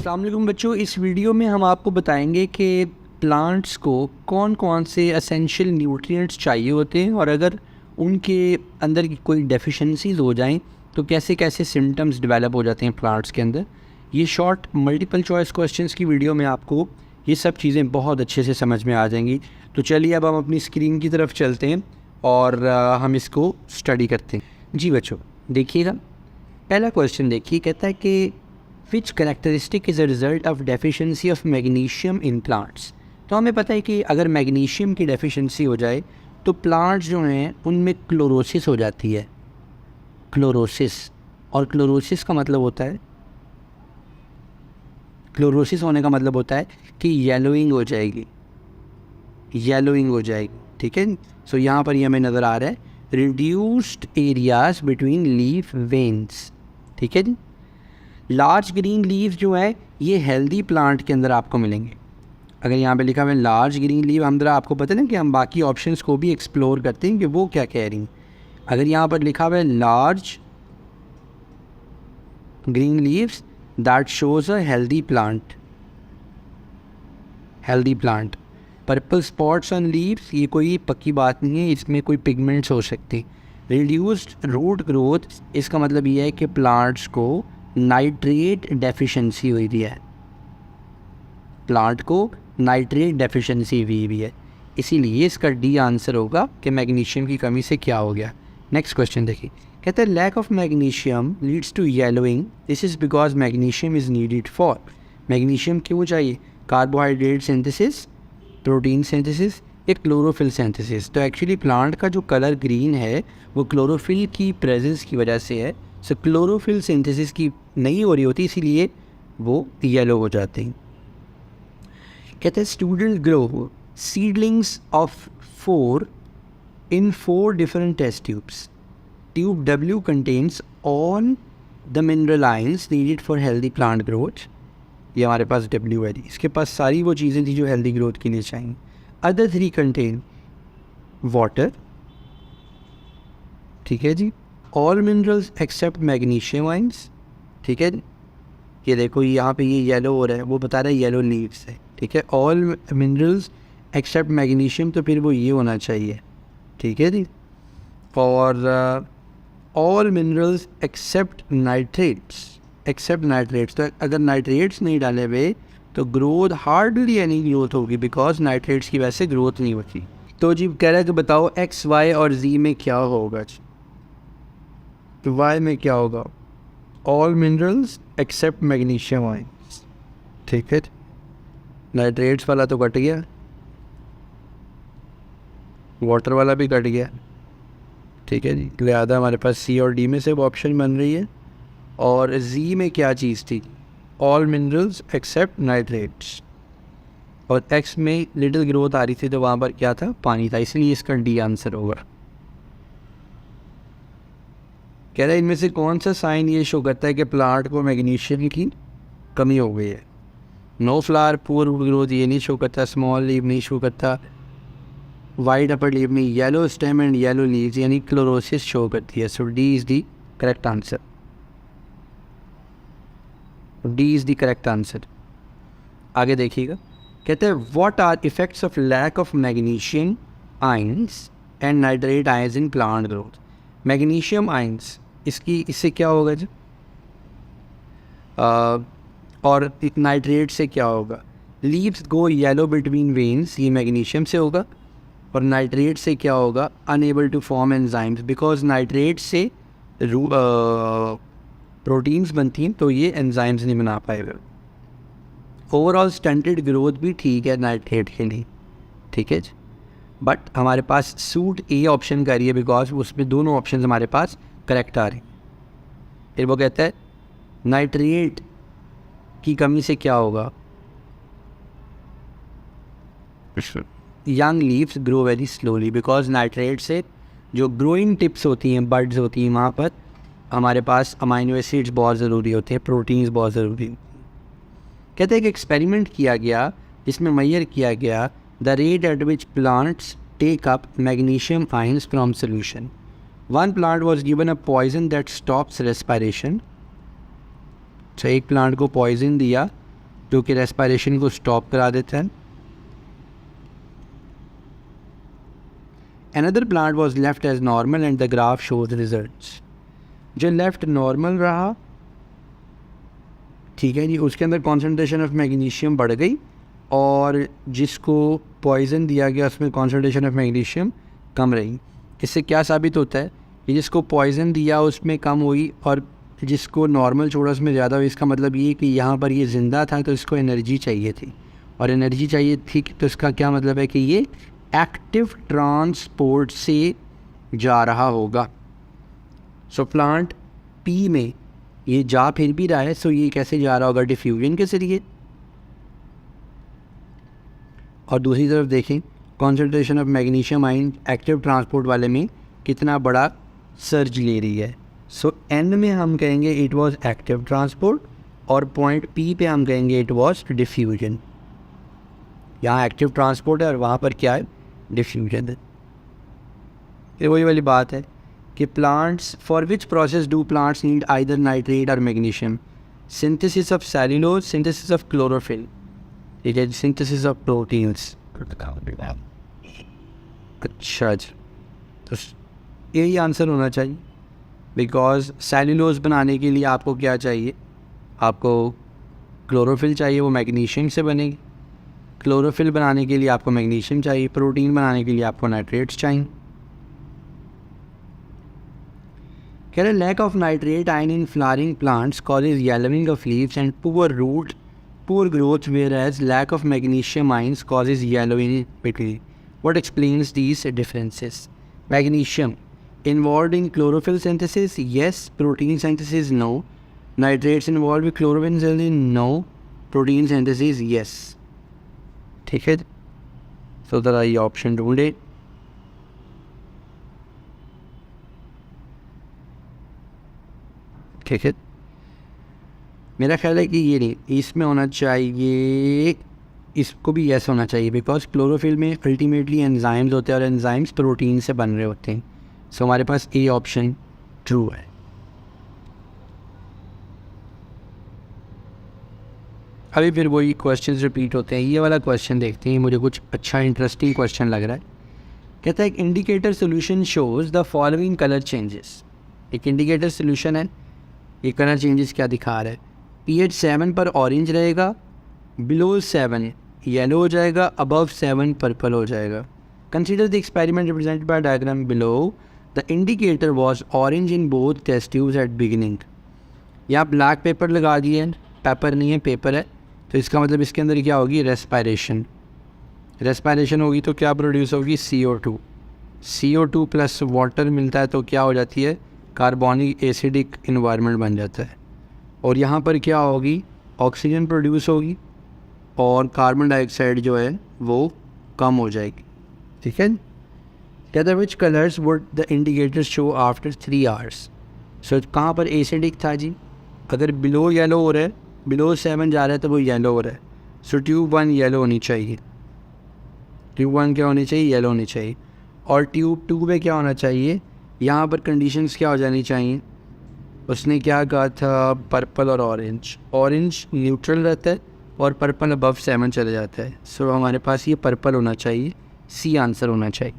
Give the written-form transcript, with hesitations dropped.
अस्सलाम वालेकुम बच्चों, इस वीडियो में हम आपको बताएंगे कि प्लांट्स को कौन कौन से एसेंशियल न्यूट्रिएंट्स चाहिए होते हैं और अगर उनके अंदर की कोई डेफिशिएंसीज हो जाएं तो कैसे कैसे सिम्टम्स डेवलप हो जाते हैं प्लांट्स के अंदर। ये शॉर्ट मल्टीपल चॉइस क्वेश्चंस की वीडियो में आपको ये सब चीज़ें बहुत अच्छे से समझ में आ जाएंगी। तो चलिए अब हम अपनी स्क्रीन की तरफ चलते हैं और हम इसको स्टडी करते हैं। जी बच्चों देखिएगा, पहला क्वेश्चन देखिए, कहता है कि which characteristic is a result of deficiency of magnesium in plants. तो हमें पता है कि अगर मैग्नीशियम की डेफिशिएंसी हो जाए तो प्लांट्स जो हैं उनमें क्लोरोसिस हो जाती है। क्लोरोसिस, और क्लोरोसिस का मतलब होता है, क्लोरोसिस होने का मतलब होता है कि येलोइंग हो जाएगी, येलोइंग हो जाएगी। ठीक है, सो यहाँ पर ये हमें नज़र आ रहा है reduced areas between leaf veins. ठीक है जी, लार्ज ग्रीन लीव्स जो है ये हेल्दी प्लांट के अंदर आपको मिलेंगे। अगर यहाँ पे लिखा हुआ है लार्ज ग्रीन लीव, हम जरा आपको पता है ना कि हम बाकी ऑप्शंस को भी एक्सप्लोर करते हैं कि वो क्या कह रही हैं। अगर यहाँ पर लिखा हुआ है large green leaves, that shows a healthy plant, healthy plant. Purple spots on leaves, ये कोई पक्की बात नहीं है, इसमें कोई पिगमेंट्स हो सकते हैं। रिड्यूस्ड रूट ग्रोथ, इसका मतलब ये है कि प्लांट्स को नाइट्रेट डेफिशिएंसी हुई भी है, प्लांट को नाइट्रेट डेफिशिएंसी हुई भी है, इसीलिए इसका डी आंसर होगा कि मैग्नीशियम की कमी से क्या हो गया। नेक्स्ट क्वेश्चन देखिए, कहते हैं lack of magnesium leads to yellowing, this is because magnesium is needed for. Magnesium क्यों चाहिए? कार्बोहाइड्रेट सिंथेसिस, प्रोटीन सिंथेसिस, एक क्लोरोफिल सिंथेसिस। तो एक्चुअली प्लांट का जो कलर ग्रीन है वो क्लोरोफिल की प्रेजेंस की वजह से है। सो क्लोरोफिल सिंथेसिस की नहीं हो रही होती, इसीलिए वो येलो हो जाते हैं। कहते हैं student grow seedlings of 4 in 4 different test tubes. Tube W contains all the mineral ions needed for healthy plant growth. ये हमारे पास W है, इसके पास सारी वो चीज़ें थी जो हेल्दी ग्रोथ के लिए चाहिए। अदर 3 contain water, ठीक है जी, all minerals except magnesium ions. ठीक है, ये देखो यहाँ पे ये येलो हो रहा है, वो बता रहा है येलो लीव्स है। ठीक है, ऑल मिनरल्स एक्सेप्ट मैग्नीशियम, तो फिर वो ये होना चाहिए। ठीक है जी, और all minerals except nitrates, except nitrates. तो अगर नाइट्रेट्स नहीं डाले हुए तो ग्रोथ हार्डली एनी ग्रोथ होगी, बिकॉज नाइट्रेट्स की वजह से ग्रोथ नहीं होती। तो जी कह रहा है कि बताओ एक्स वाई और जी में क्या होगा। तो वाई में क्या होगा? All minerals except magnesium ions. ठीक है, नाइट्रेट्स वाला तो कट गया, वाटर वाला भी कट गया। ठीक है जी, लिहाजा हमारे पास सी और डी में से वो ऑप्शन बन रही है। और जी में क्या चीज़ थी? All minerals except nitrates. और एक्स में लिटिल ग्रोथ आ रही थी, तो वहाँ पर क्या था? पानी था, इसलिए इसका डी आंसर होगा। कह रहा है इनमें से कौन सा साइन ये शो करता है कि प्लांट को मैग्नीशियम की कमी हो गई है? नो फ्लावर, पुअर ग्रोथ ये नहीं शो करता, स्मॉल लीव नहीं शो करता, वाइट अपर लीव में yellow stem and yellow leaves यानी क्लोरोसिस शो करती है। So D is the correct answer, D is the correct answer. आगे देखिएगा, कहते हैं what are effects of lack of magnesium ions and nitrate ions in plant growth. Magnesium ions, इससे क्या होगा जी? और नाइट्रेट से क्या होगा? Leaves go yellow between veins, ये मैग्नीशियम से होगा। और नाइट्रेट से क्या होगा? Unable to form enzymes, because nitrate से प्रोटीन्स बनती हैं, तो ये एंजाइम्स नहीं बना पाएगा। ओवरऑल स्टंटेड ग्रोथ भी ठीक है नाइट्रेट के लिए। ठीक है, बट हमारे पास सूट ए ऑप्शन का रही है, बिकॉज उसमें दोनों ऑप्शन हमारे पास करेक्ट आ रहे हैं। फिर वो कहता है नाइट्रेट की कमी से क्या होगा? Young leaves grow very slowly, because nitrate से जो ग्रोइंग टिप्स होती हैं, बड्स होती हैं, वहाँ पर हमारे पास अमाइनो एसिड्स बहुत ज़रूरी होते हैं, प्रोटीन्स बहुत ज़रूरी। कहते हैं कि एक्सपेरिमेंट किया गया जिसमें मेजर किया गया the rate at which plants take up magnesium ions from solution. One plant was given a poison that stops respiration. अच्छा, एक प्लांट को पॉइजन दिया जो कि रेस्पिरेशन को स्टॉप करा देता है। Another plant was left as normal and the graph shows results. जो लेफ्ट नॉर्मल रहा, ठीक है जी, उसके अंदर कॉन्सेंट्रेशन ऑफ मैग्नीशियम बढ़ गई, और जिसको पॉइजन दिया गया उसमें कॉन्सेंट्रेशन ऑफ मैग्नीशियम कम रही। इससे क्या साबित होता है कि जिसको पॉइजन दिया उसमें कम हुई और जिसको नॉर्मल छोड़ा उसमें ज़्यादा हुई। इसका मतलब ये कि यहाँ पर ये ज़िंदा था तो इसको एनर्जी चाहिए थी, और एनर्जी चाहिए थी तो इसका क्या मतलब है कि ये एक्टिव ट्रांसपोर्ट से जा रहा होगा। सो प्लांट पी में ये जा फिर भी रहा है, सो ये कैसे जा रहा होगा? डिफ्यूजन के जरिए। और दूसरी तरफ देखें, concentration of magnesium ion active transport वाले में कितना बड़ा सर्ज ले रही है। सो एन में हम कहेंगे इट वाज एक्टिव ट्रांसपोर्ट, और पॉइंट पी पे हम कहेंगे इट वाज डिफ्यूजन। यहाँ एक्टिव ट्रांसपोर्ट है और वहाँ पर क्या है? डिफ्यूजन है। ये वही वाली बात है कि plants, for which process do plants need either nitrate or magnesium? Synthesis of cellulose, synthesis of chlorophyll, ठीक है, सिंथेसिस ऑफ प्रोटीन्स। अच्छा जी, तो यही आंसर होना चाहिए, बिकॉज सेल्यूलोज बनाने के लिए आपको क्या चाहिए? आपको क्लोरोफिल चाहिए, वो मैग्नीशियम से बनेगी। क्लोरोफिल बनाने के लिए आपको मैग्नीशियम चाहिए, प्रोटीन बनाने के लिए आपको नाइट्रेट्स चाहिए। कह रहे lack of nitrate ion in flowering plants causes yellowing of leaves and poor growth, whereas lack of magnesium ions causes yellowing between. What explains these differences? Magnesium involved in chlorophyll synthesis, yes. Protein synthesis, no. Nitrates involved with chlorophyll synthesis, no. Protein synthesis, yes. ठीक है, so there are option ढूंढे। ठीक है, मेरा ख्याल है कि ये नहीं, इसमें होना चाहिए, इसको भी यस होना चाहिए, बिकॉज क्लोरोफिल में अल्टीमेटली एंजाइम्स होते हैं और एंजाइम्स प्रोटीन से बन रहे होते हैं। सो हमारे पास ए ऑप्शन ट्रू है। अभी फिर वही क्वेश्चंस रिपीट होते हैं। ये वाला क्वेश्चन देखते हैं, मुझे कुछ अच्छा इंटरेस्टिंग क्वेश्चन लग रहा है। कहता है एक indicator solution shows the following colour changes. एक इंडिकेटर सोल्यूशन है, ये कलर चेंजेस क्या दिखा रहा है? pH 7 पर ऑरेंज रहेगा, बिलो 7 येलो हो जाएगा, अबव 7 पर्पल हो जाएगा। Consider the experiment represented by diagram below. The indicator was orange in both test tubes at beginning. यहाँ ब्लैक पेपर लगा दिए, पेपर नहीं है पेपर है, तो इसका मतलब इसके अंदर क्या होगी? रेस्पिरेशन। रेस्पिरेशन होगी तो क्या प्रोड्यूस होगी? CO2। CO2 प्लस वाटर मिलता है तो क्या हो जाती है? कार्बोनिक एसिडिक इन्वायरमेंट बन जाता है। और यहाँ पर क्या होगी? ऑक्सीजन प्रोड्यूस होगी और कार्बन डाइऑक्साइड जो है वो कम हो जाएगी। ठीक है, कहता है which colours would the indicators show after 3 hours. So कहाँ पर एसिडिक था जी? अगर बिलो येलो हो रहा है, बिलो 7 जा रहा है तो वो येलो हो रहा है। सो ट्यूब 1 येलो होनी चाहिए, ट्यूब 1 क्या होनी चाहिए? येलो होनी चाहिए। और ट्यूब 2 में क्या होना चाहिए? यहाँ पर कंडीशंस क्या हो जानी चाहिए? उसने क्या कहा था? पर्पल और ऑरेंज। ऑरेंज न्यूट्रल रहता है और पर्पल अबव 7 चले जाता है। सो हमारे पास ये पर्पल होना चाहिए, सी आंसर होना चाहिए।